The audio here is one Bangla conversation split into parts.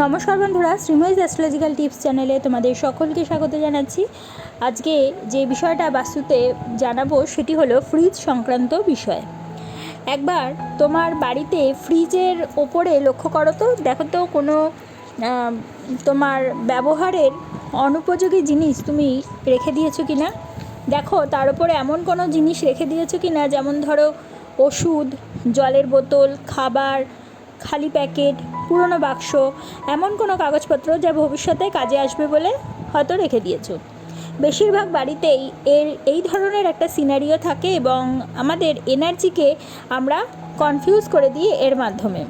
নমস্কার বন্ধুরা, শ্রীময়ী অ্যাস্ট্রোলজিক্যাল টিপস চ্যানেলে তোমাদের সকলকে স্বাগত জানাচ্ছি। আজকে যে বিষয়টা বাস্তুতে জানাবো সেটি হলো ফ্রিজ সংক্রান্ত বিষয়। একবার তোমার বাড়িতে ফ্রিজের ওপরে লক্ষ্য করো তো, দেখো তো কোনো তোমার ব্যবহারের অনুপযোগী জিনিস তুমি রেখে দিয়েছো কি না। দেখো তার উপরে এমন কোনো জিনিস রেখে দিয়েছো কি না, যেমন ধরো ওষুধ, জলের বোতল, খাবার, খালি প্যাকেট, পুরনো বাক্স, এমন কোনো কাগজপত্র যা ভবিষ্যতে কাজে আসবে বলে হয়তো রেখে দিয়েছো। বেশিরভাগ বাড়িতেই এই ধরনের একটা সিনারিও থাকে এবং আমাদের এনার্জিকে আমরা কনফিউজ করে দিই এর মাধ্যমে।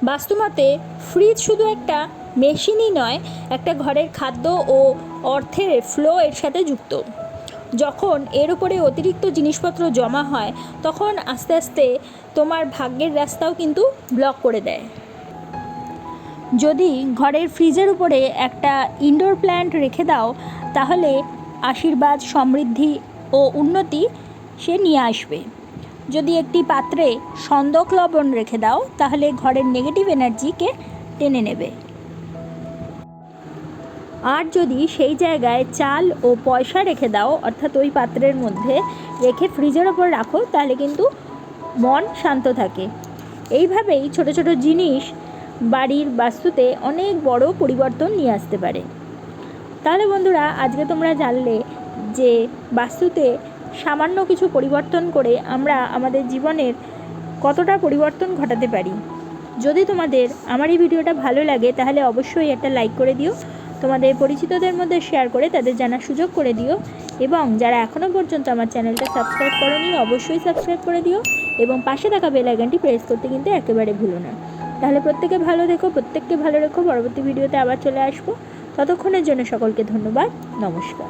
বাস্তুমতে ফ্রিজ শুধু একটা মেশিনই নয়, একটা ঘরের খাদ্য ও অর্থের ফ্লো এর সাথে যুক্ত। যখন এর উপরে অতিরিক্ত জিনিসপত্র জমা হয় তখন আস্তে আস্তে তোমার ভাগ্যের রাস্তাও কিন্তু ব্লক করে দেয়। যদি ঘরের ফ্রিজের উপরে একটা ইনডোর প্ল্যান্ট রেখে দাও তাহলে আশীর্বাদ, সমৃদ্ধি ও উন্নতি সে নিয়ে আসবে। যদি একটি পাত্রে সন্দক লবণ রেখে দাও তাহলে ঘরের নেগেটিভ এনার্জিকে টেনে নেবে। আর যদি সেই জায়গায় চাল ও পয়সা রেখে দাও, অর্থাৎ ওই পাত্রের মধ্যে রেখে ফ্রিজের ওপর রাখো, তাহলে কিন্তু মন শান্ত থাকে। এইভাবেই ছোট ছোট জিনিস বাড়ির বাস্তুতে অনেক বড় পরিবর্তন নিয়ে আসতে পারে। তাহলে বন্ধুরা, আজকে তোমরা জানলে যে বাস্তুতে সামান্য কিছু পরিবর্তন করে আমরা আমাদের জীবনের কতটা পরিবর্তন ঘটাতে পারি। যদি তোমাদের আমার এই ভিডিওটা ভালো লাগে তাহলে অবশ্যই একটা লাইক করে দিও, তোমাদের পরিচিতদের মধ্যে শেয়ার করে তাদের জানার সুযোগ করে দিও, এবং যারা এখনও পর্যন্ত আমার চ্যানেলটা সাবস্ক্রাইব করোনি অবশ্যই সাবস্ক্রাইব করে দিও, এবং পাশে থাকা বেল আইকনটি প্রেস করতে কিন্তু একেবারে ভুলো না। তাহলে প্রত্যেকে ভালো দেখো, প্রত্যেককে ভালো রেখো। পরবর্তী ভিডিওতে আবার চলে আসবো। ততক্ষণের জন্য সকলকে ধন্যবাদ। নমস্কার।